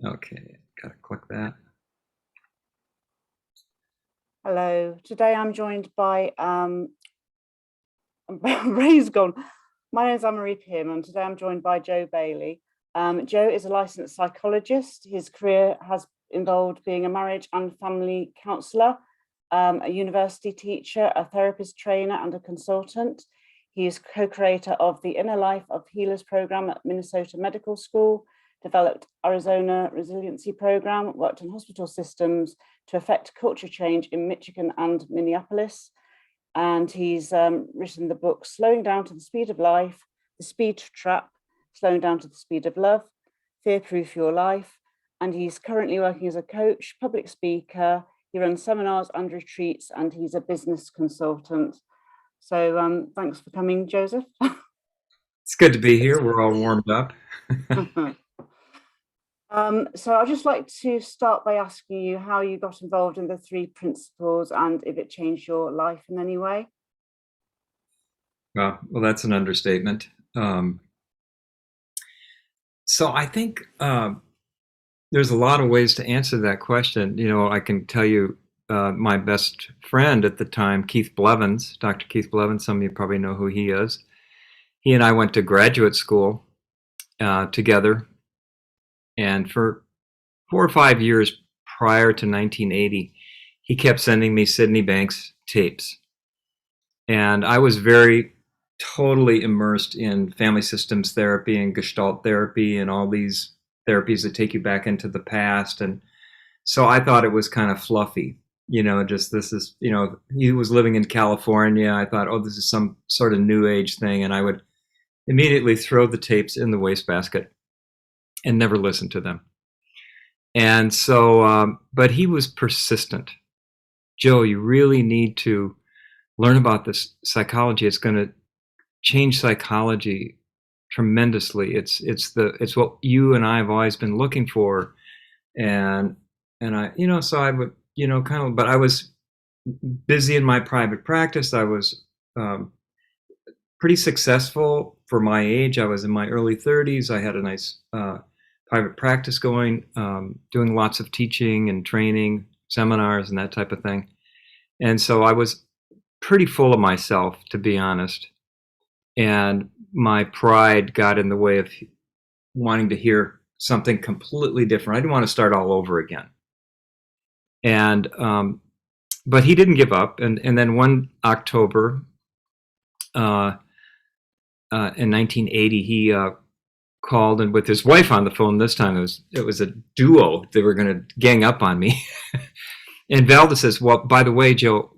Okay, gotta click that. Hello. Today I'm joined by Ray's gone. My name is Anne-Marie Pym, and today I'm joined by Joe Bailey. Joe is a licensed psychologist. His career has involved being a marriage and family counsellor, a university teacher, a therapist trainer, and a consultant. He is co-creator of the Inner Life of Healers program at Minnesota Medical School, developed Arizona Resiliency Program, worked in hospital systems to affect culture change in Michigan and Minneapolis. And he's written the book Slowing Down to the Speed of Life, The Speed Trap, Slowing Down to the Speed of Love, Fear Proof Your Life. And he's currently working as a coach, public speaker. He runs seminars and retreats, and he's a business consultant. So thanks for coming, Joseph. It's good to be here. We're all warmed up. So I'd just like to start by asking you how you got involved in the three principles and if it changed your life in any way. Well, that's an understatement. So I think there's a lot of ways to answer that question. You know, I can tell you my best friend at the time, Keith Blevins, Dr. Keith Blevins, some of you probably know who he is. He and I went to graduate school together. And for 4 or 5 years prior to 1980, he kept sending me Sydney Banks tapes. And I was very totally immersed in family systems therapy and Gestalt therapy and all these therapies that take you back into the past. And so I thought it was kind of fluffy, you know, just this is, you know, he was living in California. I thought, oh, this is some sort of new age thing. And I would immediately throw the tapes in the wastebasket and never listen to them. And so, but he was persistent. Joe, you really need to learn about this psychology. It's going to change psychology tremendously. It's what you and I have always been looking for. And I, you know, so I would, you know, kind of, but I was busy in my private practice. I was pretty successful for my age. I was in my early 30s. I had a nice private practice going, doing lots of teaching and training, seminars and that type of thing. And so I was pretty full of myself, to be honest. And my pride got in the way of wanting to hear something completely different. I didn't want to start all over again. And but he didn't give up. And then one October in 1980, he called, and with his wife on the phone this time, it was a duo. They were going to gang up on me. And Valda says, well, by the way, Joe,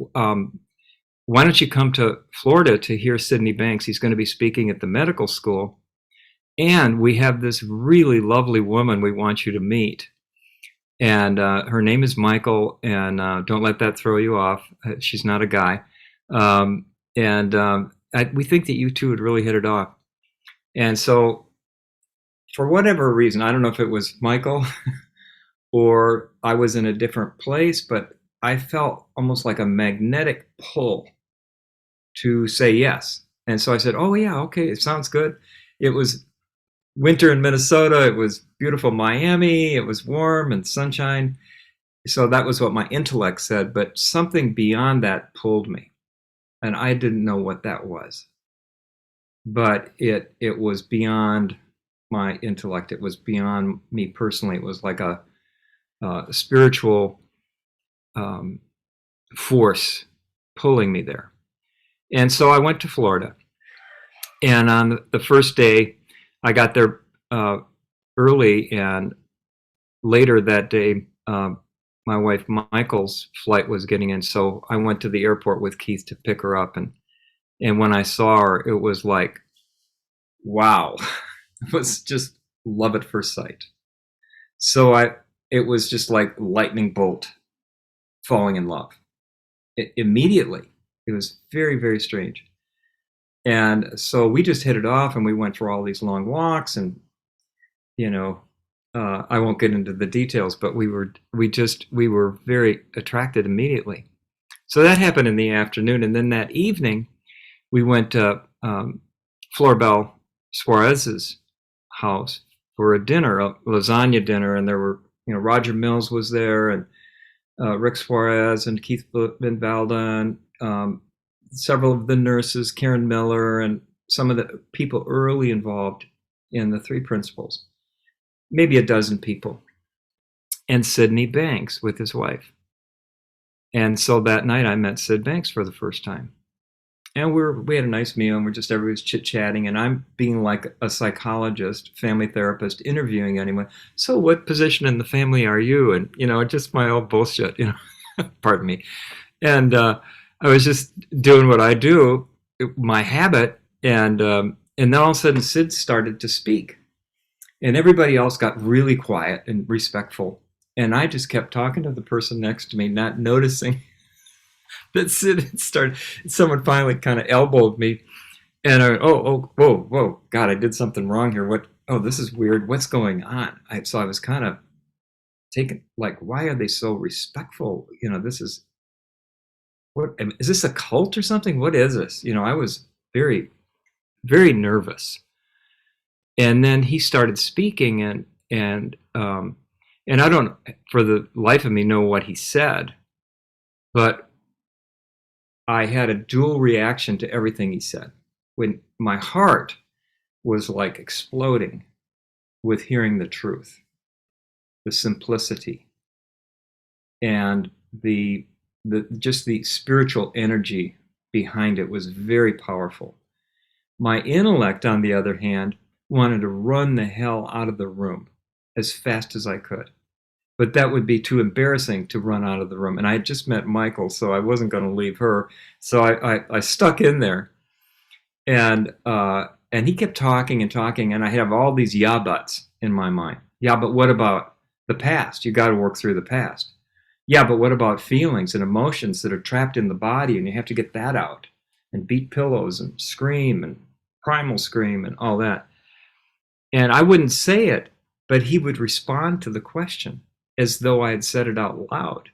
why don't you come to Florida to hear Sydney Banks? He's going to be speaking at the medical school. And we have this really lovely woman we want you to meet. And her name is Michael, and don't let that throw you off. She's not a guy. We think that you two would really hit it off. And so for whatever reason, I don't know if it was Michael or I was in a different place, but I felt almost like a magnetic pull to say yes. And so I said, oh, yeah, okay, it sounds good. It was winter in Minnesota. It was beautiful Miami. It was warm and sunshine. So that was what my intellect said, but something beyond that pulled me. And I didn't know what that was. But it was beyond my intellect. It was beyond me personally. It was like a spiritual force pulling me there. And so I went to Florida. And on the first day, I got there early, and later that day, my wife Michael's flight was getting in. So I went to the airport with Keith to pick her up. And when I saw her, it was like, wow. It was just love at first sight. So it was just like lightning bolt falling in love immediately. It was very, very strange. And so we just hit it off, and we went for all these long walks, and you know, I won't get into the details, but we were very attracted immediately. So that happened in the afternoon, and then that evening we went to Florbel Suarez's house for a dinner, a lasagna dinner, and there were, Roger Mills was there, and Rick Suarez and Keith Van Valden, several of the nurses, Karen Miller, and some of the people early involved in the three principles, maybe a dozen people, and Sydney Banks with his wife. And so that night I met Sid Banks for the first time. And we had a nice meal, and everybody was chit-chatting, and I'm being like a psychologist, family therapist, interviewing anyone. So what position in the family are you? And, just my old bullshit, pardon me. And I was just doing what I do, my habit, and then all of a sudden Sid started to speak. And everybody else got really quiet and respectful. And I just kept talking to the person next to me, not noticing that Sid had started. Someone finally kind of elbowed me. And I went, whoa, God, I did something wrong here. What? Oh, this is weird. What's going on? So I was kind of taken, like, why are they so respectful? This is, what, is this a cult or something? What is this? I was very, very nervous. And then he started speaking, and I don't, for the life of me, know what he said, but I had a dual reaction to everything he said. When my heart was like exploding with hearing the truth, the simplicity, and the just the spiritual energy behind it was very powerful. My intellect, on the other hand, wanted to run the hell out of the room as fast as I could. But that would be too embarrassing to run out of the room. And I had just met Michael, so I wasn't going to leave her. So I stuck in there. And he kept talking and talking, and I have all these yeah buts in my mind. Yeah, but what about the past? You got to work through the past. Yeah, but what about feelings and emotions that are trapped in the body, and you have to get that out, and beat pillows and scream and primal scream and all that. And I wouldn't say it, but he would respond to the question as though I had said it out loud.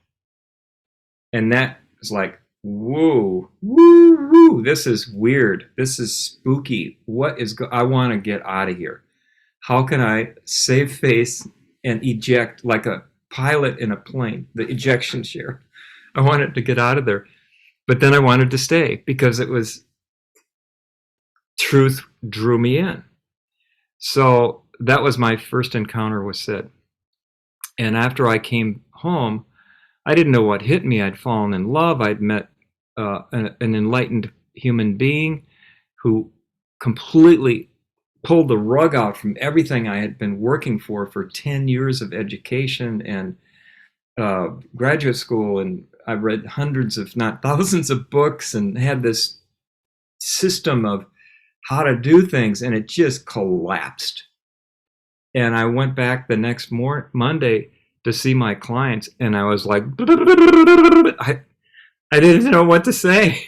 And that was like, whoa, woo, woo, this is weird. This is spooky. I want to get out of here. How can I save face and eject like a pilot in a plane, the ejection chair? I wanted to get out of there. But then I wanted to stay because it was, truth drew me in. So that was my first encounter with Sid. And after I came home, I didn't know what hit me. I'd fallen in love. I'd met an enlightened human being who completely pulled the rug out from everything I had been working for 10 years of education and graduate school. And I read hundreds, if not thousands, of books and had this system of how to do things, and it just collapsed. And I went back the next Monday to see my clients, and I was like, I didn't know what to say.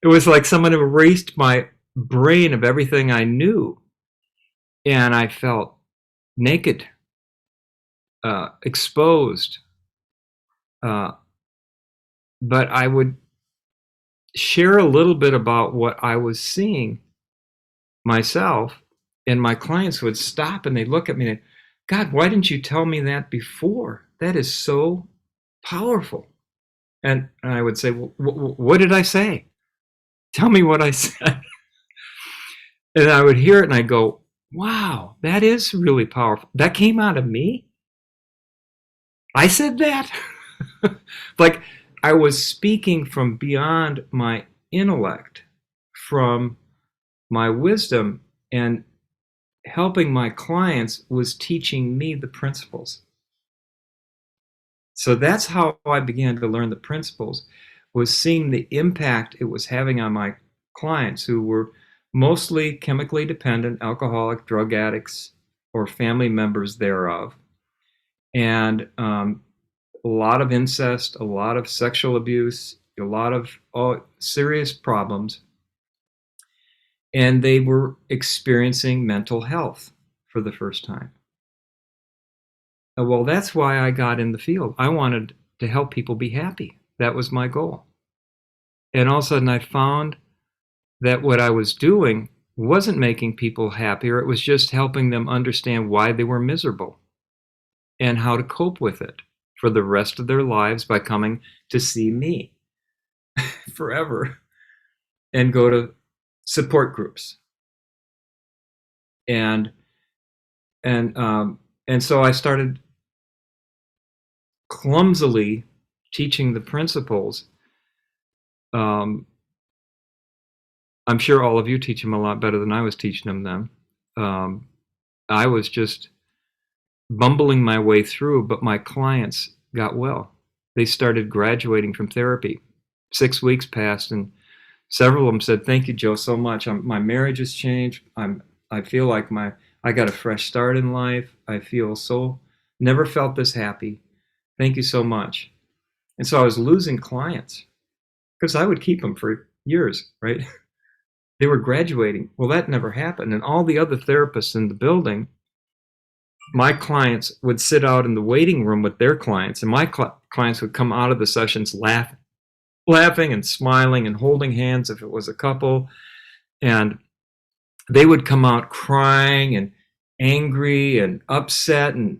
It was like someone erased my brain of everything I knew. And I felt naked, exposed. But I would share a little bit about what I was seeing myself, and my clients would stop and they'd look at me and, God, why didn't you tell me that before? That is so powerful. And I would say, well, what did I say? Tell me what I said. And I would hear it and I'd go, wow, that is really powerful. That came out of me? I said that? Like I was speaking from beyond my intellect, from my wisdom, and helping my clients was teaching me the principles. So that's how I began to learn the principles, was seeing the impact it was having on my clients, who were mostly chemically dependent, alcoholic, drug addicts, or family members thereof. And a lot of incest, a lot of sexual abuse, a lot of serious problems. And they were experiencing mental health for the first time. Well, that's why I got in the field. I wanted to help people be happy. That was my goal. And all of a sudden I found that what I was doing wasn't making people happier. It was just helping them understand why they were miserable and how to cope with it for the rest of their lives by coming to see me forever and go to support groups. And and and so I started clumsily teaching the principles. um, I'm sure all of you teach them a lot better than I was teaching them then. I was just bumbling my way through, but my clients got well. They started graduating from therapy. 6 weeks passed, and several of them said, "Thank you, Joe, so much. My marriage has changed. I feel like I got a fresh start in life. I feel so never felt this happy. Thank you so much." And so I was losing clients because I would keep them for years, right? They were graduating. Well, that never happened. And all the other therapists in the building, my clients would sit out in the waiting room with their clients, and my clients would come out of the sessions laughing and smiling and holding hands if it was a couple. And they would come out crying and angry and upset, and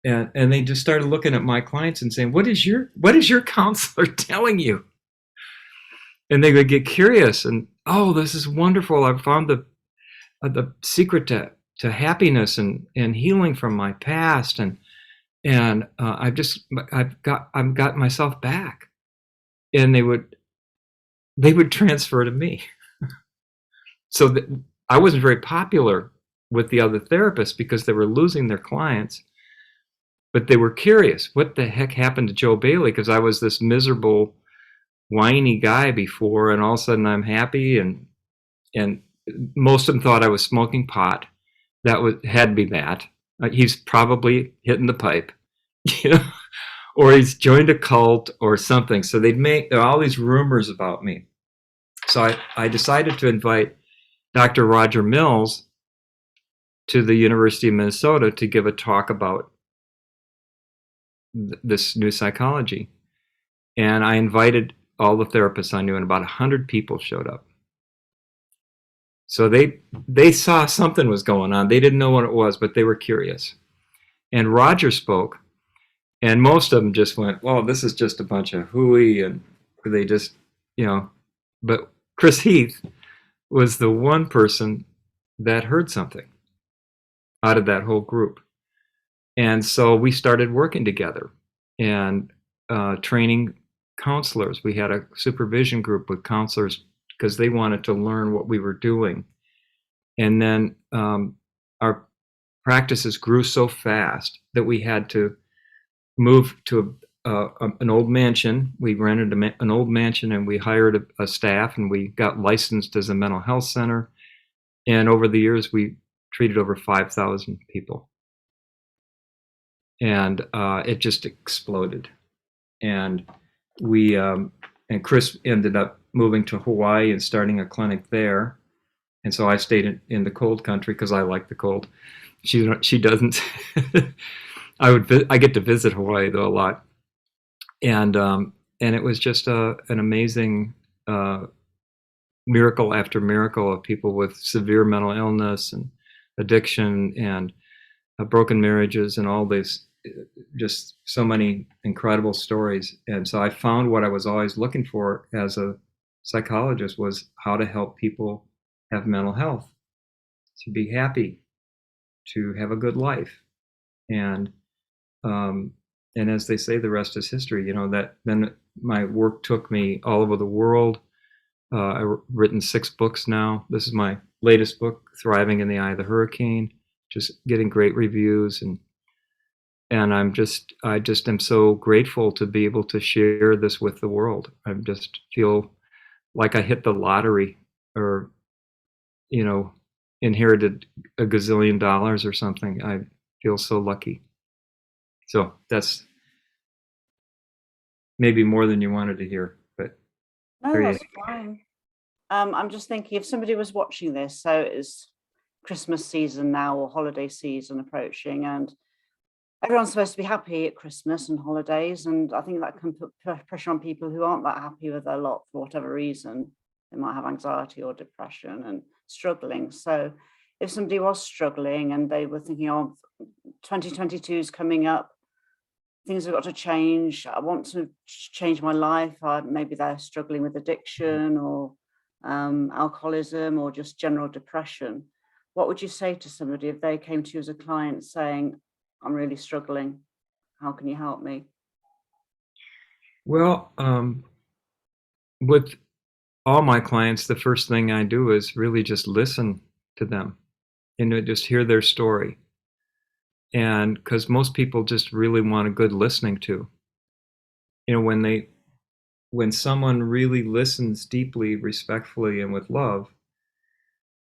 they just started looking at my clients and saying, what is your counselor telling you? And they would get curious and, oh, this is wonderful. I've found the secret to happiness and healing from my past, and I've got myself back. And they would transfer to me. So that I wasn't very popular with the other therapists because they were losing their clients, but they were curious. What the heck happened to Joe Bailey? Because I was this miserable, whiny guy before, and all of a sudden I'm happy, and most of them thought I was smoking pot. Had to be that. He's probably hitting the pipe, you know, or he's joined a cult or something. So there are all these rumors about me. So I decided to invite Dr. Roger Mills to the University of Minnesota to give a talk about this new psychology. And I invited all the therapists I knew, and about 100 people showed up. So they saw something was going on. They didn't know what it was, but they were curious. And Roger spoke, and most of them just went, "Well, this is just a bunch of hooey," and they just, But Chris Heath was the one person that heard something out of that whole group. And so we started working together and training counselors. We had a supervision group with counselors because they wanted to learn what we were doing. And then our practices grew so fast that we had to move to an old mansion. We rented an old mansion, and we hired a staff, and we got licensed as a mental health center. And over the years, we treated over 5,000 people. And it just exploded. And and Chris ended up moving to Hawaii and starting a clinic there. And so I stayed in the cold country because I like the cold. She doesn't. I get to visit Hawaii though a lot, and it was just an amazing miracle after miracle of people with severe mental illness and addiction and broken marriages and all this, just so many incredible stories. And so I found what I was always looking for as a psychologist was how to help people have mental health, to be happy, to have a good life. And as they say, the rest is history. That then my work took me all over the world. I've written 6 books now. This is my latest book, Thriving in the Eye of the Hurricane, just getting great reviews. And I just am so grateful to be able to share this with the world. I just feel like I hit the lottery, or, inherited a gazillion dollars or something. I feel so lucky. So that's maybe more than you wanted to hear, but No, that's fine. I'm just thinking, if somebody was watching this, so it's Christmas season now, or holiday season approaching, and everyone's supposed to be happy at Christmas and holidays, and I think that can put pressure on people who aren't that happy with their lot for whatever reason. They might have anxiety or depression, and struggling. So if somebody was struggling and they were thinking, oh, 2022 is coming up, things have got to change, I want to change my life, maybe they're struggling with addiction or alcoholism or just general depression, what would you say to somebody if they came to you as a client saying, I'm really struggling, how can you help me? Well, with all my clients, the first thing I do is really just listen to them and just hear their story. And because most people just really want a good listening to, when someone really listens deeply, respectfully, and with love,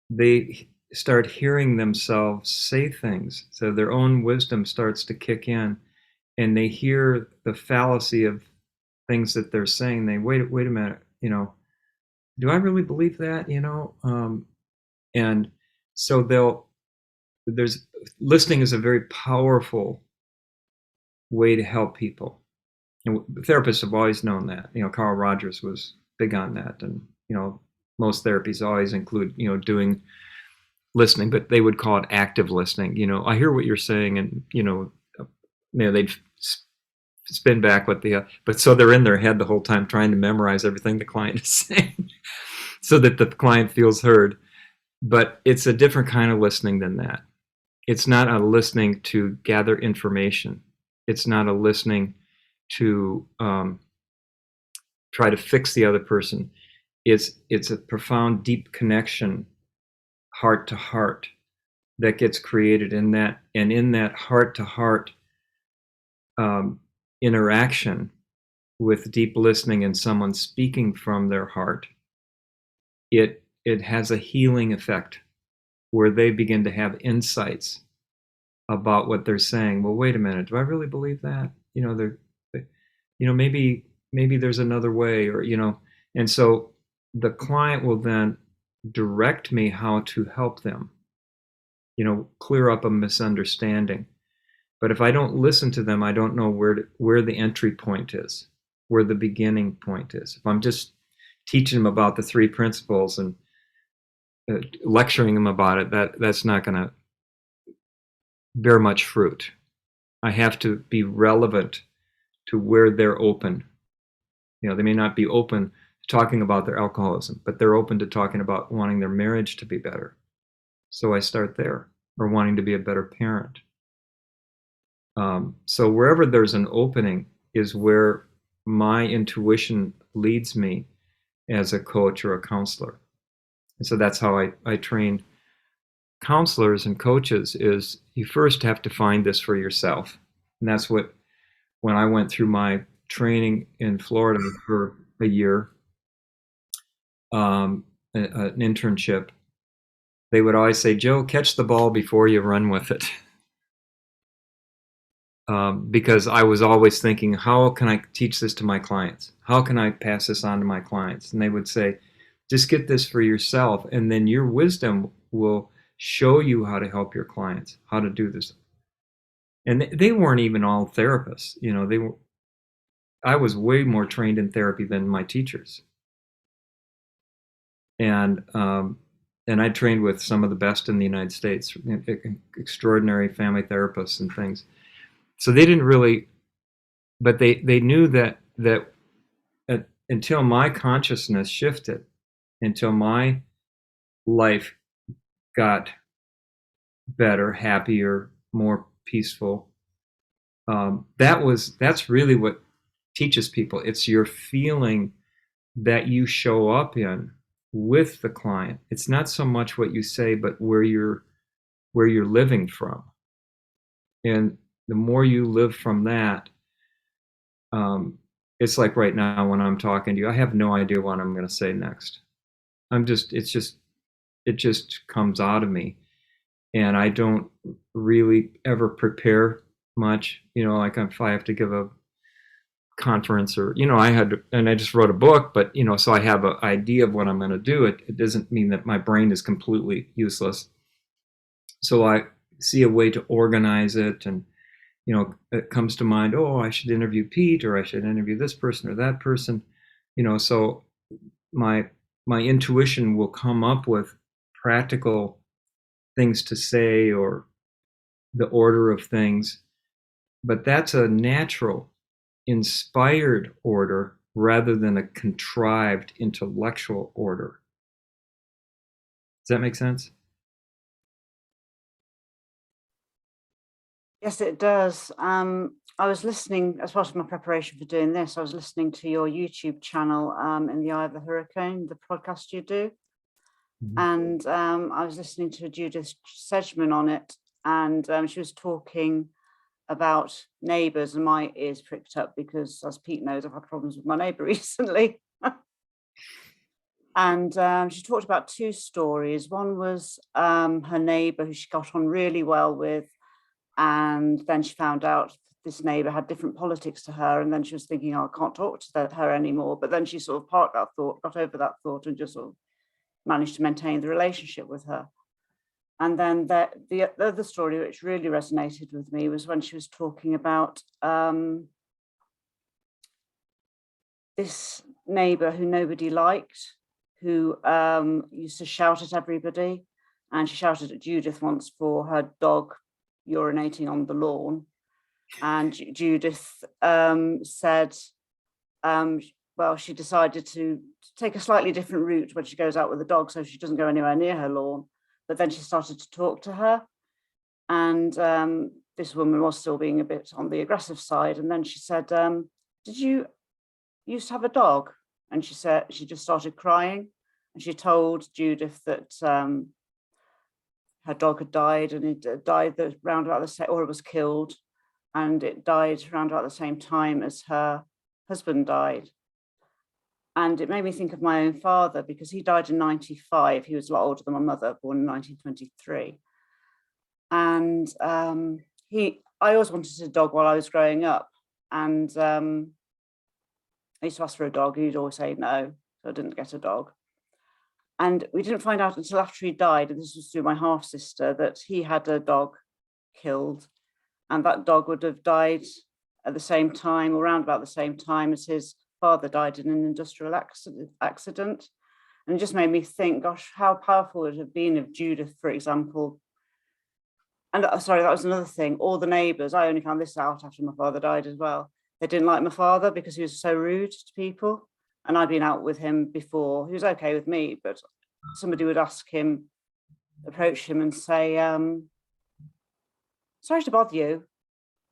they start hearing themselves say things. So their own wisdom starts to kick in, and they hear the fallacy of things that they're saying. They wait a minute, do I really believe that? And so there's listening is a very powerful way to help people. And therapists have always known that. Carl Rogers was big on that, and most therapies always include doing listening, but they would call it active listening. I hear what you're saying, and they'd spin back what but so they're in their head the whole time trying to memorize everything the client is saying, so that the client feels heard. But it's a different kind of listening than that. It's not a listening to gather information. It's not a listening to try to fix the other person. It's a profound, deep connection, heart to heart, that gets created in that, and in that heart to heart interaction with deep listening and someone speaking from their heart, it has a healing effect where they begin to have insights about what they're saying. Well, wait a minute, do I really believe that? Maybe there's another way, and so the client will then direct me how to help them, clear up a misunderstanding. But if I don't listen to them, I don't know where the entry point is, where the beginning point is. If I'm just teaching them about the three principles and lecturing them about it, that's not going to bear much fruit. I have to be relevant to where they're open. They may not be open to talking about their alcoholism, but they're open to talking about wanting their marriage to be better. So I start there, or wanting to be a better parent. So wherever there's an opening is where my intuition leads me as a coach or a counselor. And so that's how I train counselors and coaches, is you first have to find this for yourself. And that's what, when I went through my training in Florida for a year, an internship, they would always say, Joe, catch the ball before you run with it. Because I was always thinking, how can I teach this to my clients? How can I pass this on to my clients? And they would say, just get this for yourself, and then your wisdom will show you how to help your clients, how to do this. And they weren't even all therapists. I was way more trained in therapy than my teachers. And I trained with some of the best in the United States, extraordinary family therapists and things. So they didn't really, but they knew that until my consciousness shifted, until my life got better, happier, more peaceful, that's really what teaches people. It's your feeling that you show up in with the client. It's not so much what you say, but where you're living from. And the more you live from that, it's like right now when I'm talking to you, I have no idea what I'm going to say next. It just comes out of me, and I don't really ever prepare much. Like if I have to give a conference, or I just wrote a book, but so I have an idea of what I'm going to do. It doesn't mean that my brain is completely useless. So I see a way to organize it, and it comes to mind, oh, I should interview Pete, or I should interview this person or that person. So my intuition will come up with practical things to say or the order of things, but that's a natural, inspired order rather than a contrived intellectual order. Does that make sense? Yes, it does. I was listening as part of my preparation for doing this. I was listening to your YouTube channel, In the Eye of the Hurricane, the podcast you do. Mhm. And I was listening to Judith Sedgman on it, and she was talking about neighbours, and my ears pricked up because, as Pete knows, I've had problems with my neighbour recently. And she talked about two stories. One was her neighbour who she got on really well with, and then she found out this neighbour had different politics to her, and then she was thinking, oh, I can't talk to her anymore. But then she sort of parked that thought, got over that thought, and just sort of managed to maintain the relationship with her. And then the other story which really resonated with me was when she was talking about this neighbour who nobody liked, who used to shout at everybody. And she shouted at Judith once for her dog urinating on the lawn. And Judith said, well, she decided to take a slightly different route when she goes out with the dog, so she doesn't go anywhere near her lawn. But then she started to talk to her. And this woman was still being a bit on the aggressive side. And then she said, did you used to have a dog? And she said, she just started crying. And she told Judith that her dog had died, and it died round about the same, or it was killed, and it died around about the same time as her husband died. And it made me think of my own father, because he died in 95. He was a lot older than my mother, born in 1923. And I always wanted a dog while I was growing up. And I used to ask for a dog. He'd always say no, so I didn't get a dog. And we didn't find out until after he died, and this was through my half sister, that he had a dog killed, and that dog would have died at the same time, or around about the same time as his father died in an industrial accident. And it just made me think, gosh, how powerful it would have been if Judith, for example, and sorry, that was another thing, all the neighbours, I only found this out after my father died as well, they didn't like my father because he was so rude to people. And I'd been out with him before. He was okay with me, but somebody would approach him and say, sorry to bother you.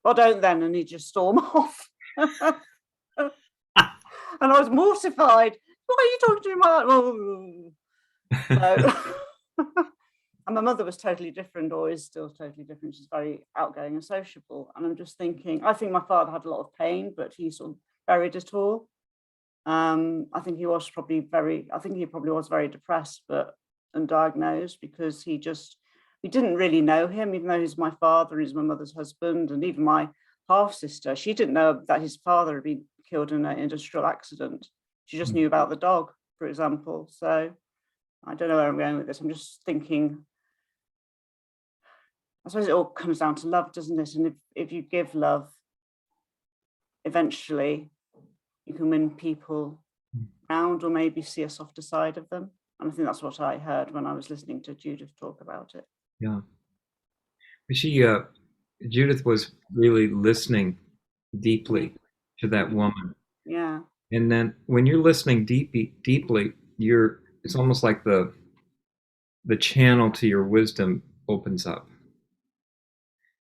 Well, don't then. And he'd just storm off. And I was mortified. Why are you talking to me like that? So, and my mother was totally different, or is still totally different. She's very outgoing and sociable. And I'm just thinking, I think my father had a lot of pain, but he sort of buried it all. I think he probably was very depressed, but undiagnosed, because we didn't really know him, even though he's my father, he's my mother's husband. And even my half sister, she didn't know that his father had been killed in an industrial accident. She just knew about the dog, for example. So I don't know where I'm going with this. I'm just thinking, I suppose it all comes down to love, doesn't it? And if you give love, eventually you can win people around, or maybe see a softer side of them. And I think that's what I heard when I was listening to Judith talk about it. Yeah. She, Judith was really listening deeply to that woman. Yeah. And then when you're listening deeply, it's almost like the channel to your wisdom opens up.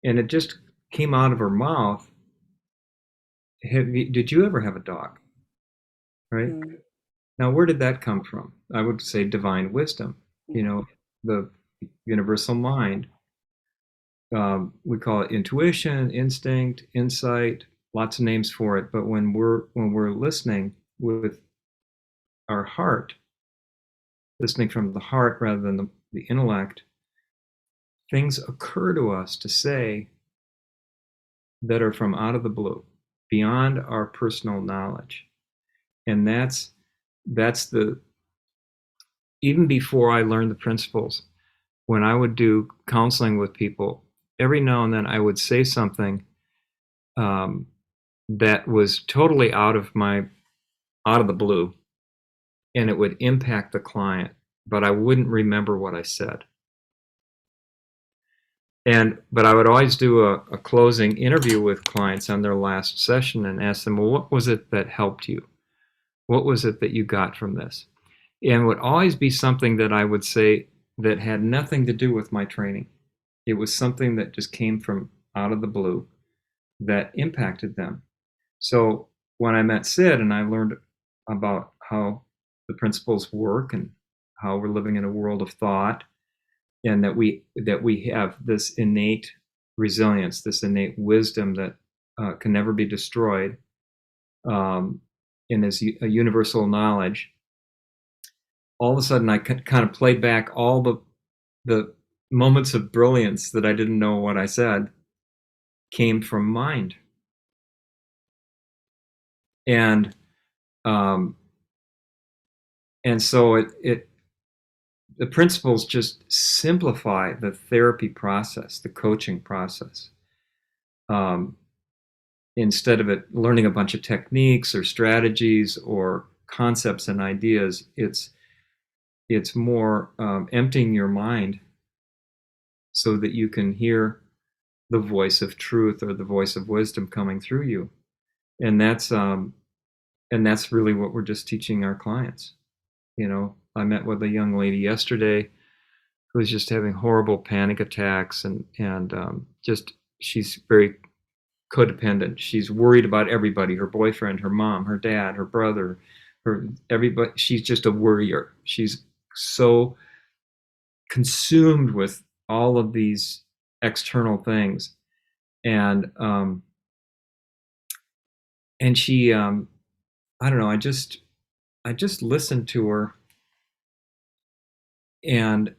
And it just came out of her mouth. Did you ever have a dog? Right? Mm. Now, where did that come from? I would say divine wisdom, the universal mind. We call it intuition, instinct, insight, lots of names for it. But when we're listening with our heart, listening from the heart rather than the intellect, things occur to us to say that are from out of the blue, beyond our personal knowledge. And that's the even before I learned the principles, when I would do counseling with people, every now and then I would say something that was totally out of the blue, and it would impact the client but I wouldn't remember what I said. But I would always do a closing interview with clients on their last session and ask them, well, what was it that helped you? What was it that you got from this? And it would always be something that I would say that had nothing to do with my training. It was something that just came from out of the blue that impacted them. So when I met Sid and I learned about how the principles work and how we're living in a world of thought, and that we have this innate resilience, this innate wisdom that can never be destroyed, um, and is a universal knowledge. All of a sudden, I kind of played back all the moments of brilliance that I didn't know what I said came from mind, and um, and so it the principles just simplify the therapy process, the coaching process. Um, Instead of it learning a bunch of techniques or strategies or concepts and ideas, it's more emptying your mind so that you can hear the voice of truth or the voice of wisdom coming through you, and that's really what we're just teaching our clients. I met with a young lady yesterday who was just having horrible panic attacks, and just she's very codependent. She's worried about everybody, her boyfriend, her mom, her dad, her brother, her everybody. She's just a worrier. She's so consumed with all of these external things. And she I don't know, I just listened to her, and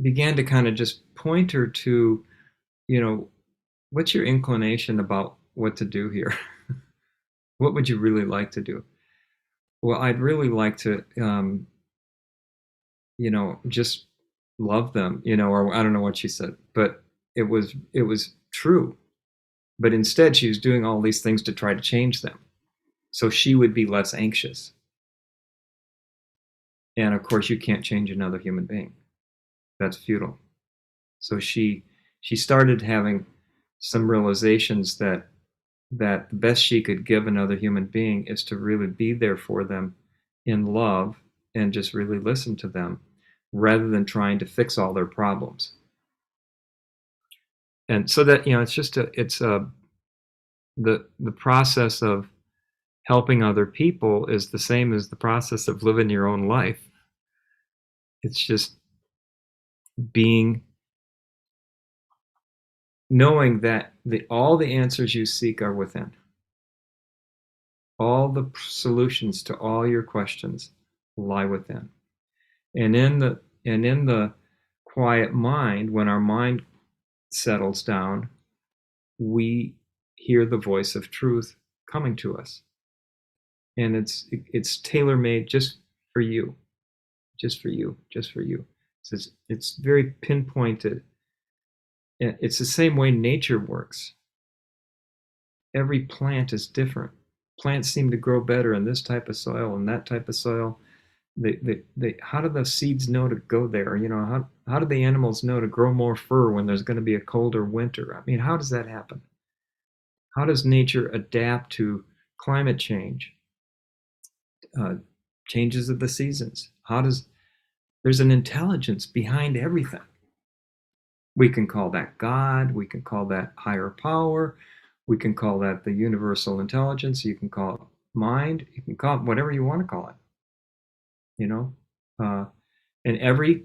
began to kind of just point her to, you know, what's your inclination about what to do here? What would you really like to do? Well, I'd really like to, just love them, or I don't know what she said, but it was true. But instead, she was doing all these things to try to change them, so she would be less anxious. And of course, you can't change another human being. That's futile. So she started having some realizations that the best she could give another human being is to really be there for them in love and just really listen to them rather than trying to fix all their problems. And so that, it's the process of helping other people is the same as the process of living your own life. It's just being knowing that all the answers you seek are within. All the solutions to all your questions lie within. And in the quiet mind, when our mind settles down, we hear the voice of truth coming to us. And it's tailor made just for you, just for you, just for you. So it's very pinpointed. It's the same way nature works. Every plant is different. Plants seem to grow better in this type of soil and that type of soil. How do the seeds know to go there? How do the animals know to grow more fur when there's going to be a colder winter? I mean, how does that happen? How does nature adapt to climate change, uh, changes of the seasons? There's an intelligence behind everything. We can call that God. We can call that higher power. We can call that the universal intelligence. You can call it mind. You can call it whatever you want to call it. You know, uh, and every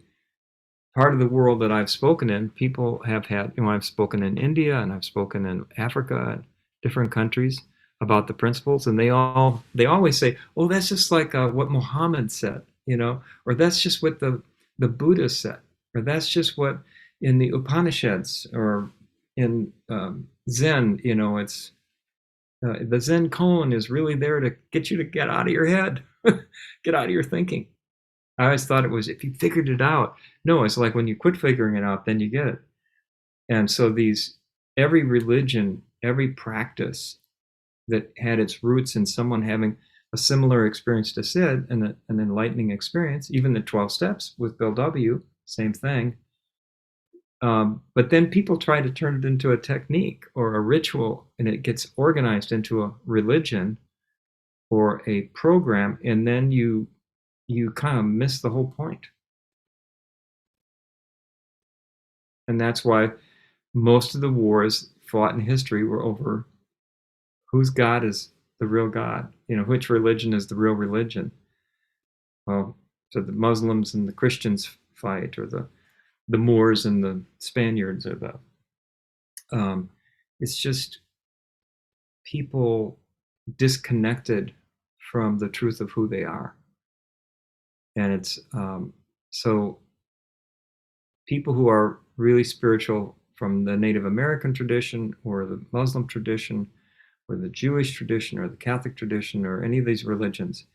part of the world that I've spoken in, people have had. I've spoken in India and I've spoken in Africa and different countries about the principles, and they always say, "Oh, that's just like what Muhammad said," or that's just what the Buddha said, or that's just what in the Upanishads or in Zen. It's the Zen koan is really there to get you to get out of your head, get out of your thinking. I always thought it was if you figured it out. No, it's like when you quit figuring it out, then you get it. And so every religion, every practice that had its roots in someone having a similar experience to Sid and an enlightening experience. Even the 12 steps with Bill W, same thing. But then people try to turn it into a technique or a ritual, and it gets organized into a religion or a program, and then you kind of miss the whole point. And that's why most of the wars fought in history were over whose God is the real God, which religion is the real religion. Well, so the Muslims and the Christians fight, or the Moors and the Spaniards, or it's just people disconnected from the truth of who they are. And it's so people who are really spiritual from the Native American tradition or the Muslim tradition or the Jewish tradition or the Catholic tradition or any of these religions,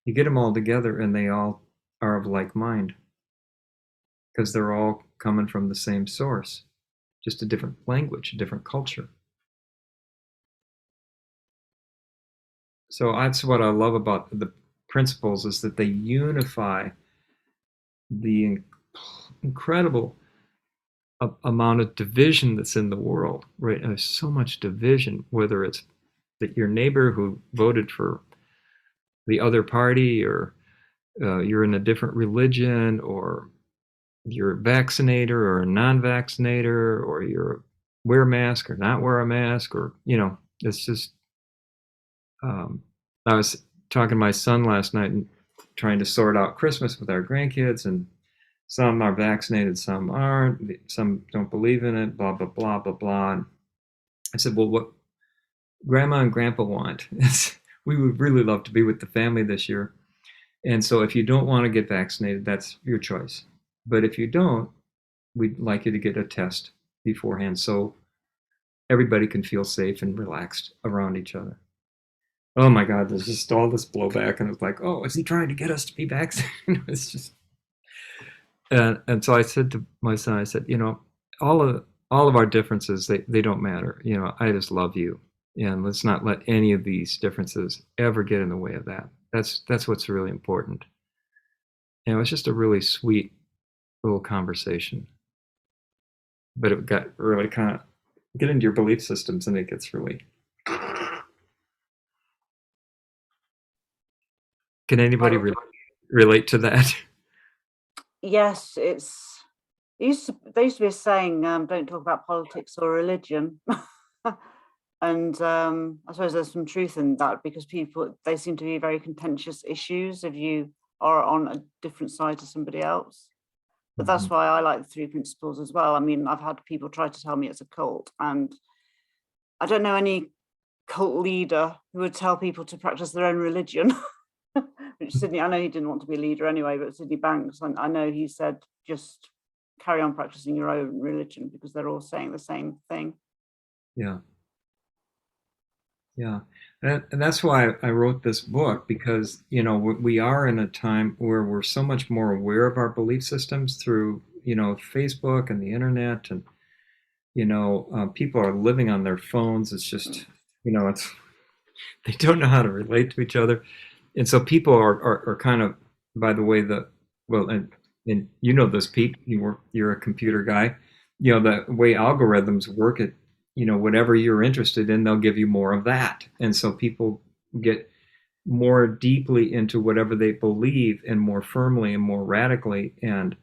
you get them all together and they all are of like mind because they're all coming from the same source, just a different language, a different culture. So that's what I love about the principles, is that they unify the incredible amount of division that's in the world, right? There's so much division, whether it's that your neighbor who voted for the other party, or you're in a different religion, or you're a vaccinator or a non-vaccinator, or you're wear a mask or not wear a mask, or it's just I was talking to my son last night and trying to sort out Christmas with our grandkids, and some are vaccinated, some aren't, some don't believe in it, blah blah blah blah blah. And I said, well, what grandma and grandpa want is we would really love to be with the family this year, and so if you don't want to get vaccinated, that's your choice, but if you don't, we'd like you to get a test beforehand so everybody can feel safe and relaxed around each other. Oh my God, there's just all this blowback, and it's like, oh, is he trying to get us to be vaccinated? It's just, and so I said to my son, I said, all of our differences, they don't matter. I just love you, and let's not let any of these differences ever get in the way of that. That's what's really important. And it was just a really sweet little conversation, but it got really kind of get into your belief systems, and it gets really. Can anybody relate to that? Yes, they used to be a saying, don't talk about politics or religion. And I suppose there's some truth in that, because they seem to be very contentious issues if you are on a different side to somebody else. But that's why I like the three principles as well. I mean, I've had people try to tell me it's a cult, and I don't know any cult leader who would tell people to practice their own religion. Which Sydney, I know he didn't want to be a leader anyway, but Sydney Banks, I know he said, just carry on practicing your own religion, because they're all saying the same thing. Yeah. Yeah. And that's why I wrote this book, because, we are in a time where we're so much more aware of our belief systems through, Facebook and the internet, and, people are living on their phones. It's just, they don't know how to relate to each other. And so people are kind of, by the way, and this, Pete, you're a computer guy, the way algorithms work, whatever you're interested in, they'll give you more of that. And so people get more deeply into whatever they believe, and more firmly and more radically. And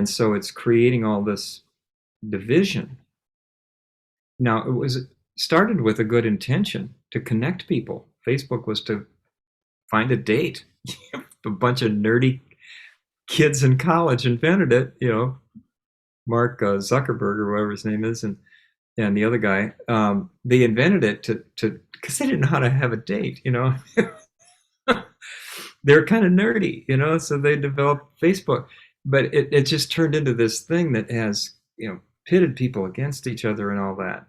so it's creating all this division. Now, it started with a good intention to connect people. Facebook was to find a date. A bunch of nerdy kids in college invented it, Mark Zuckerberg, or whatever his name is, and the other guy, they invented it to because they didn't know how to have a date, They're kind of nerdy, so they developed Facebook, but it just turned into this thing that has, pitted people against each other and all that.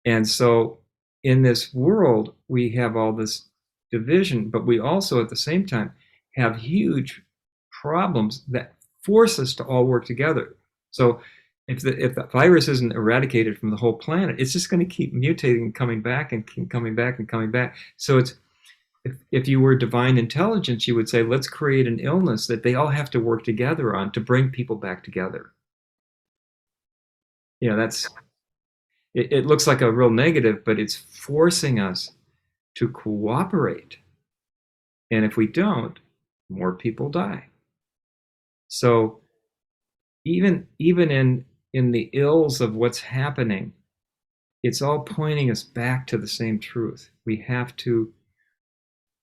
And so in this world, we have all this division, but we also at the same time have huge problems that force us to all work together. So if the virus isn't eradicated from the whole planet, it's just going to keep mutating and coming back and coming back and coming back. So if you were divine intelligence, you would say, let's create an illness that they all have to work together on to bring people back together. That's it looks like a real negative, but it's forcing us to cooperate. And if we don't, more people die. So even in the ills of what's happening, it's all pointing us back to the same truth. We have to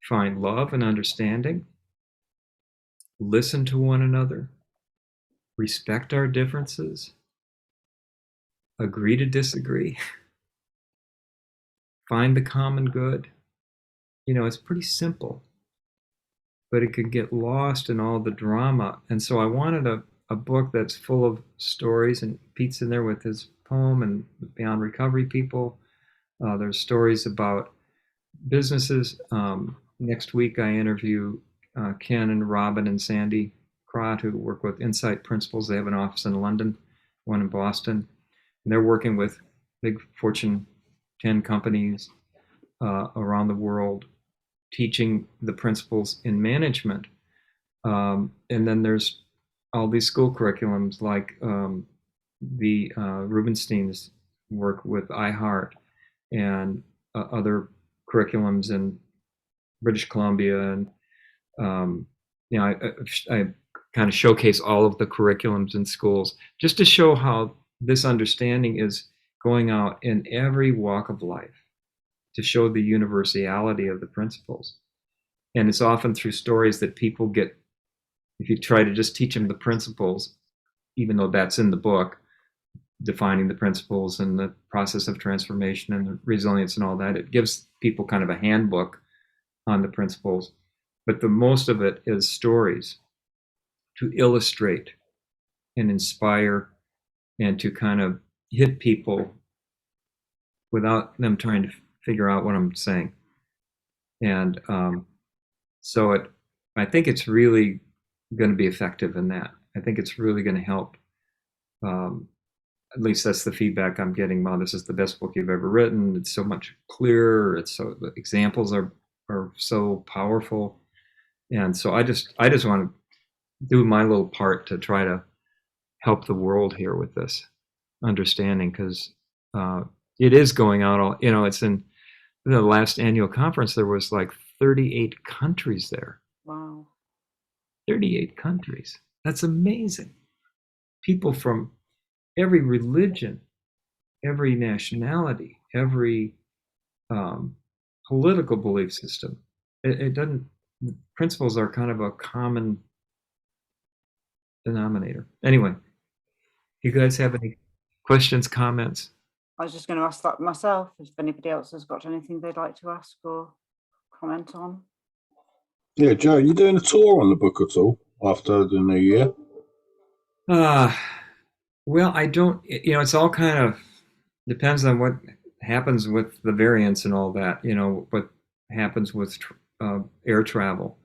find love and understanding, listen to one another, respect our differences, agree to disagree, find the common good. It's pretty simple, but it could get lost in all the drama. And so I wanted a book that's full of stories, and Pete's in there with his poem and Beyond Recovery people. There's stories about businesses. Next week, I interview Ken and Robin and Sandy Crott, who work with Insight Principles. They have an office in London, one in Boston. And they're working with big Fortune 10 companies around the world, teaching the principles in management. And then there's all these school curriculums like the Rubensteins work with iHeart and other curriculums in British Columbia. And, I kind of showcase all of the curriculums in schools just to show how this understanding is going out in every walk of life to show the universality of the principles. And it's often through stories that people get, if you try to just teach them the principles, even though that's in the book, defining the principles and the process of transformation and the resilience and all that, it gives people kind of a handbook on the principles. But the most of it is stories to illustrate and inspire and to kind of hit people without them trying to figure out what I'm saying. And so I think it's really going to be effective in that. I think it's really going to help. At least that's the feedback I'm getting. Wow, this is the best book you've ever written. It's so much clearer. The examples are so powerful. And so I just want to do my little part to try to help the world here with this understanding, because it is going out all, it's in the last annual conference, there was like 38 countries there. Wow. 38 countries. That's amazing. People from every religion, every nationality, every political belief system. It doesn't, principles are kind of a common denominator. Anyway, you guys have any questions, comments? I was just going to ask that myself, if anybody else has got anything they'd like to ask or comment on. Yeah, Joe, you doing a tour on the book at all after the new year? Well, I don't, it's all kind of depends on what happens with the variants and all that, what happens with air travel.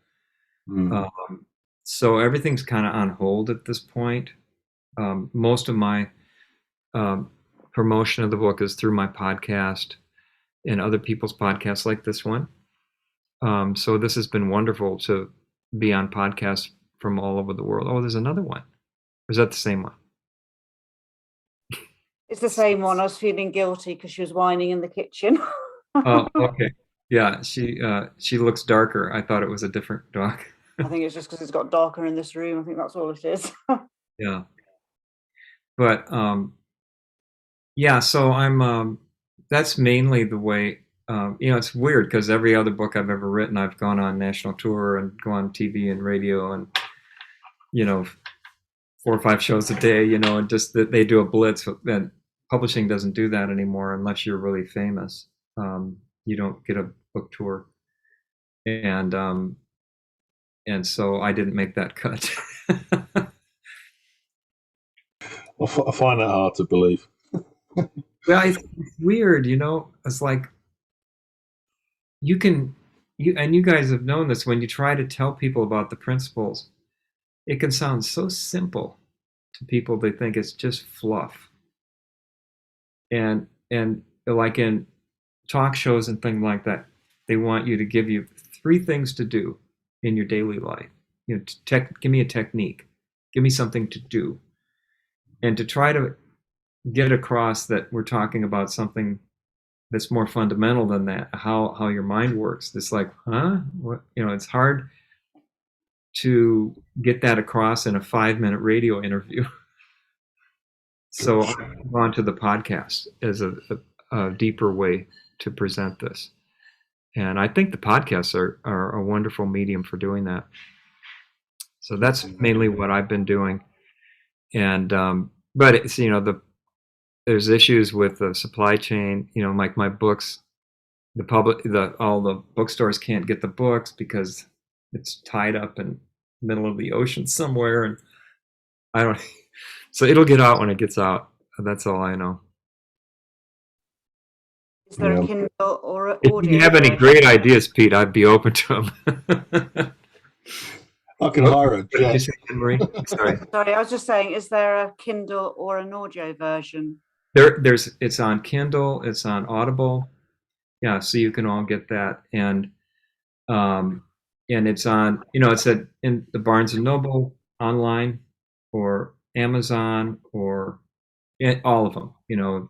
So everything's kind of on hold at this point. Most of my promotion of the book is through my podcast and other people's podcasts like this one. So this has been wonderful to be on podcasts from all over the world. Oh, there's another one. Or is that the same one? It's the same one. I was feeling guilty because she was whining in the kitchen. Oh, okay. Yeah, she looks darker. I thought it was a different dog. I think it's just because it's got darker in this room. I think that's all it is. Yeah. But yeah, so I'm that's mainly the way. It's weird because every other book I've ever written, I've gone on national tour and go on TV and radio and 4 or 5 shows a day, and just that they do a blitz. And publishing doesn't do that anymore unless you're really famous. You don't get a book tour, and so I didn't make that cut. I find that hard to believe. Well, it's weird, It's like you guys have known this, when you try to tell people about the principles, it can sound so simple to people. They think it's just fluff. And like in talk shows and things like that, they want you to give you 3 things to do in your daily life. You know, give me a technique, give me something to do, and to try to get across that we're talking about something that's more fundamental than that. How your mind works. It's like, huh? What? You know, it's hard to get that across in a 5-minute radio interview. So I've gone to the podcast as a deeper way to present this. And I think the podcasts are a wonderful medium for doing that. So that's mainly what I've been doing. And but it's, you know, there's issues with the supply chain. You know, like my books, all the bookstores can't get the books because it's tied up in the middle of the ocean somewhere, and I don't. So it'll get out when it gets out. That's all I know. Is there a Kindle or an If audio? you have any great ideas, Pete, I'd be open to them. I can hire a jet. Sorry. Sorry, I was just saying, is there a Kindle or an audio version? It's on Kindle, it's on Audible. Yeah, so you can all get that. And it's on, you know, it's in the Barnes and Noble online or Amazon or all of them, you know,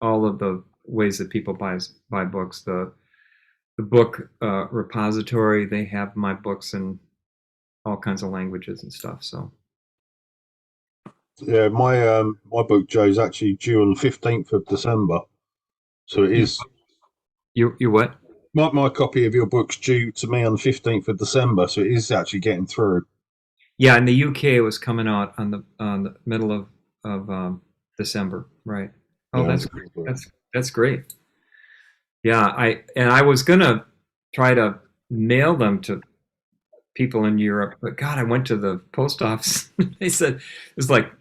all of the ways that people buy books. The book repository, they have my books in all kinds of languages and stuff. So yeah, my book, Joe, is actually due on the 15th of December. So it is. You what? My copy of your book's due to me on the 15th of December, so it is actually getting through. Yeah, in the UK, it was coming out on the middle of December, right? Oh, Yeah, that's great. That's great. Yeah, I was gonna try to mail them to people in Europe, but God, I went to the post office. They said it was like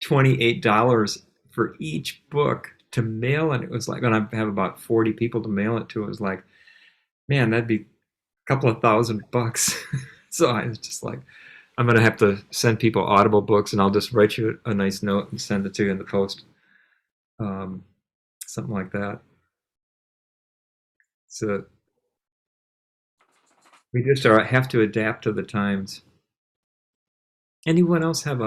$28 for each book to mail, and it was like, when I have about 40 people to mail it to, it was like, man, that'd be a couple of $1,000. So I was just like, I'm gonna have to send people Audible books, and I'll just write you a nice note and send it to you in the post, something like that. So we just have to adapt to the times. Anyone else have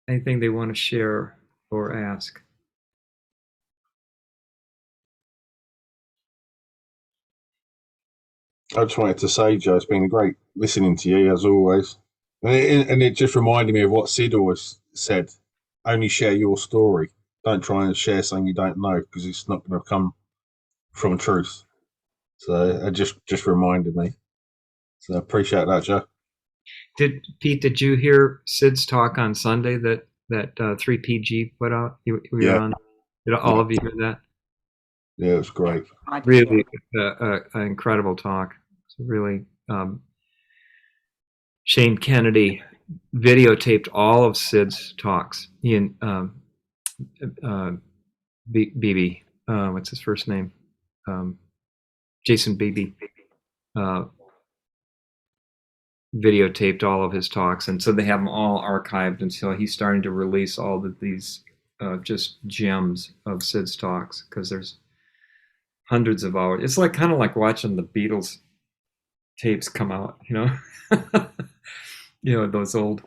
anything they want to share or ask? I just wanted to say, Joe, it's been great listening to you as always, and it just reminded me of what Sid always said: only share your story. Don't try and share something you don't know, because it's not going to come from truth. So it just reminded me. So I appreciate that, Joe. Did you hear Sid's talk on Sunday that 3PG put out? You were Yeah. on. Did all of you hear that? Yeah, it was great. Really, an incredible talk. It's really, Shane Kennedy videotaped all of Sid's talks. He and Beebe, what's his first name? Jason Beebe. Videotaped all of his talks, and so they have them all archived, and so he's starting to release all of these just gems of Sid's talks, because there's hundreds of hours. It's like kind of like watching the Beatles tapes come out, you know. You know, those old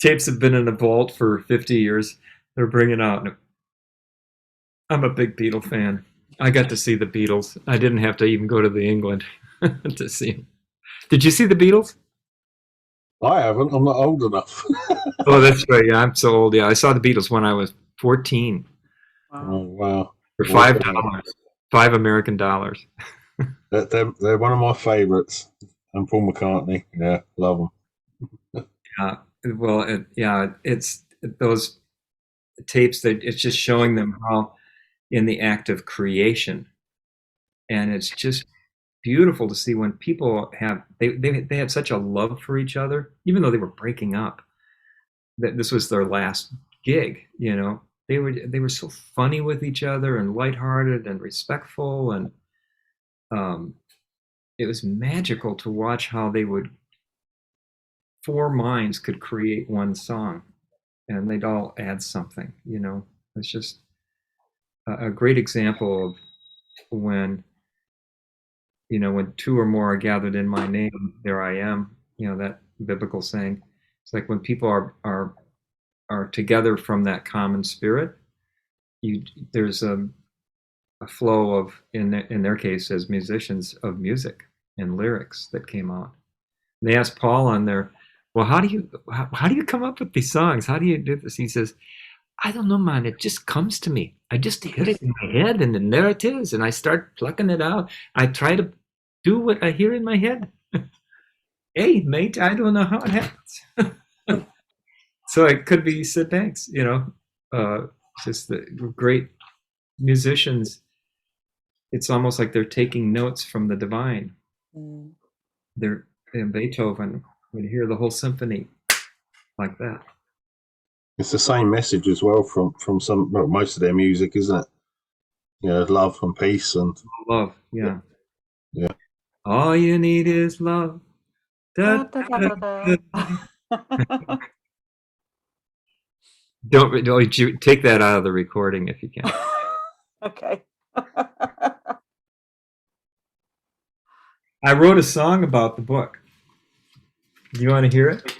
tapes have been in a vault for 50 years. They're bringing out. I'm a big Beatle fan. I got to see the Beatles. I didn't have to even go to the England to see them. Did you see the Beatles? I haven't. I'm not old enough. Oh, that's right. Yeah, I'm so old. Yeah, I saw the Beatles when I was 14 Oh, wow. for $5, $5 American. They're one of my favourites. And Paul McCartney. Yeah, love them. Yeah. Well, it's those tapes that it's just showing them how in the act of creation, and it's just beautiful to see when people they had such a love for each other, even though they were breaking up. That this was their last gig, you know. They were so funny with each other and lighthearted and respectful, and it was magical to watch how they would 4 minds could create one song, and they'd all add something, you know. It's just a great example of when when two or more are gathered in my name, there I am. That biblical saying. It's like when people are together from that common spirit, there's a flow of, in their case as musicians, of music and lyrics that came out. And they asked Paul on there, well, how do you come up with these songs? How do you do this? He says, I don't know, man. It just comes to me. I just hear it in my head, and then there it is, and I start plucking it out. I try to do what I hear in my head. Hey, mate, I don't know how it happens. So it could be Sid Banks, just the great musicians. It's almost like they're taking notes from the divine. Mm. They're in Beethoven would hear the whole symphony like that. It's the same message as well from most of their music, isn't it? Love and peace and Love, yeah. Yeah. All you need is love. Da, da, da, da, da. Don't you take that out of the recording if you can. Okay. I wrote a song about the book. Do you want to hear it?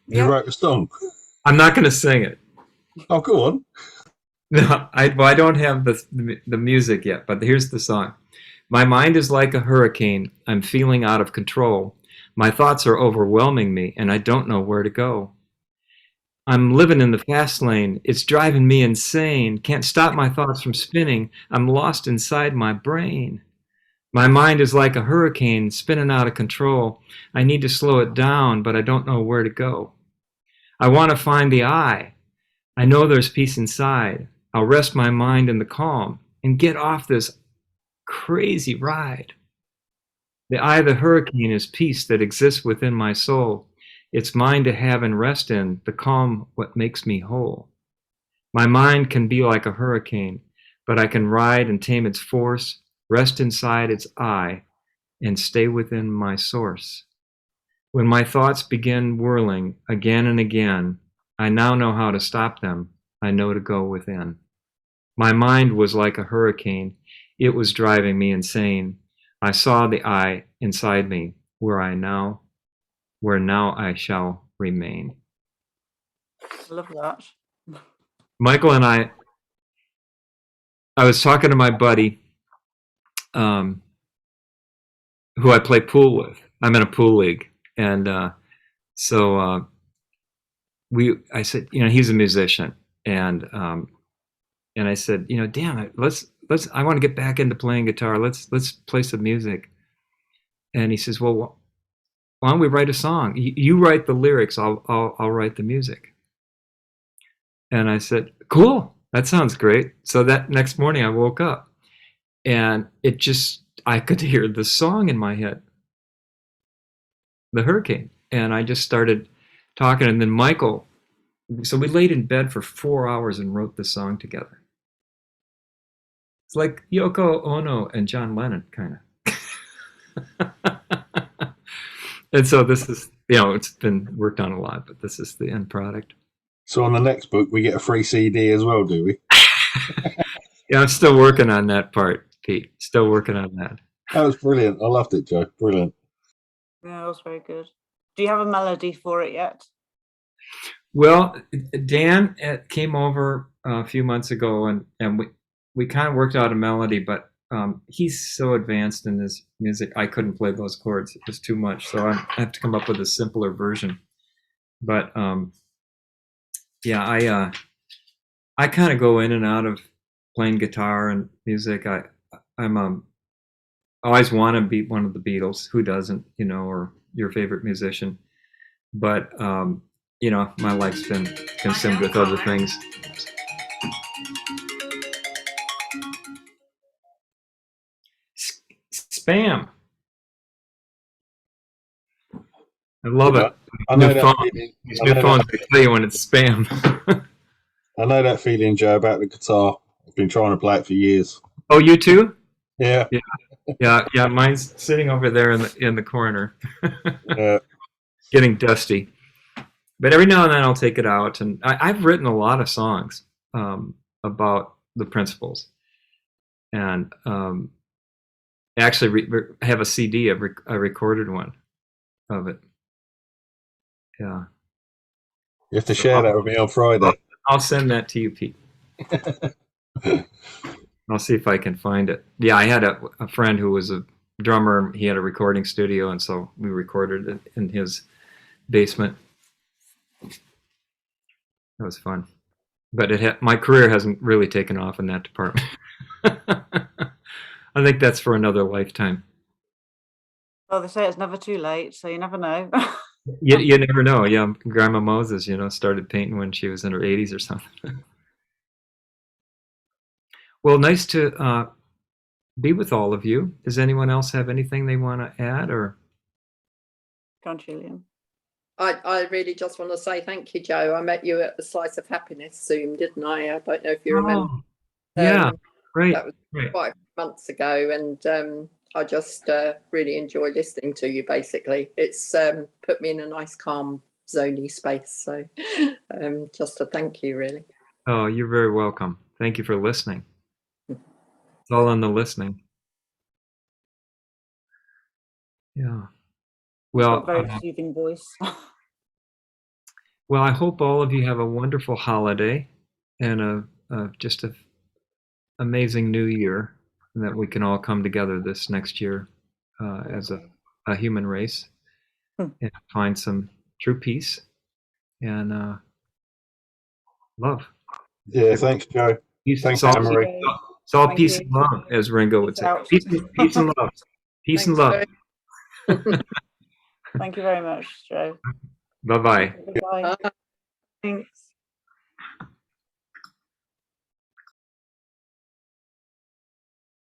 You wrote a song. I'm not going to sing it. Oh, go on. No, I don't have the music yet, but here's the song. My mind is like a hurricane. I'm feeling out of control. My thoughts are overwhelming me, and I don't know where to go. I'm living in the fast lane. It's driving me insane. Can't stop my thoughts from spinning. I'm lost inside my brain. My mind is like a hurricane spinning out of control. I need to slow it down, but I don't know where to go. I want to find the I. I know there's peace inside. I'll rest my mind in the calm and get off this crazy ride. The eye of the hurricane is peace that exists within my soul. It's mine to have and rest in, the calm what makes me whole. My mind can be like a hurricane, but I can ride and tame its force, rest inside its eye, and stay within my source. When my thoughts begin whirling again and again, I now know how to stop them. I know to go within. My mind was like a hurricane. It was driving me insane. I saw the I inside me, where now I shall remain. I love that. Michael and I was talking to my buddy, who I play pool with. I'm in a pool league, and I said, he's a musician, and I said, damn, let's. I want to get back into playing guitar. Let's play some music. And he says, well, why don't we write a song? You write the lyrics. I'll write the music. And I said, cool. That sounds great. So that next morning I woke up, and I could hear the song in my head, The Hurricane. And I just started talking. And then Michael, so we laid in bed for 4 hours and wrote the song together. It's like Yoko Ono and John Lennon, kind of. And so this is, it's been worked on a lot, but this is the end product. So on the next book, we get a free CD as well, do we? Yeah, I'm still working on that part, Pete. Still working on that. That was brilliant. I loved it, Joe. Brilliant. Yeah, that was very good. Do you have a melody for it yet? Well, Dan came over a few months ago, and we kind of worked out a melody, but he's so advanced in his music, I couldn't play those chords. It was too much. So I have to come up with a simpler version. But yeah, I kind of go in and out of playing guitar and music. I'm always want to be one of the Beatles. Who doesn't, or your favorite musician? But my life's been consumed with other things. Spam. I love it. I know that feeling. These new phones, they tell you when it's spam. I know that feeling, Joe, about the guitar. I've been trying to play it for years. Oh, you too? Yeah. Yeah. Mine's sitting over there in the corner, Yeah. getting dusty. But every now and then I'll take it out, and I've written a lot of songs about the principles, and I actually have a CD, a recorded one of it. Yeah. You have to So share that with me on Friday. I'll send that to you, Pete. I'll see if I can find it. Yeah, I had a friend who was a drummer. He had a recording studio, and so we recorded it in his basement. That was fun. But my career hasn't really taken off in that department. I think that's for another lifetime. Well, they say it's never too late, so you never know. You never know. Yeah, Grandma Moses, started painting when she was in her 80s or something. Well, nice to be with all of you. Does anyone else have anything they want to add, or? Go on, Julian. I really just want to say thank you, Joe. I met you at the Slice of Happiness Zoom, didn't I? I don't know if you remember. Yeah, right. That was quite a few months ago, and I just really enjoy listening to you, basically. It's put me in a nice, calm, zoney space. So just a thank you, really. Oh, you're very welcome. Thank you for listening. It's all on the listening. Yeah. Well, very soothing voice. well, I hope all of you have a wonderful holiday and just an amazing new year, and that we can all come together this next year as a human race and find some true peace and love. Yeah, thanks, Joe. Peace, Thanks, it's all, Anne-Marie. it's all Thank peace you. and love, as Ringo would Peace say. out. Peace and love. Peace and love. Thank you very much, Joe. Bye-bye. Goodbye. Bye. Thanks.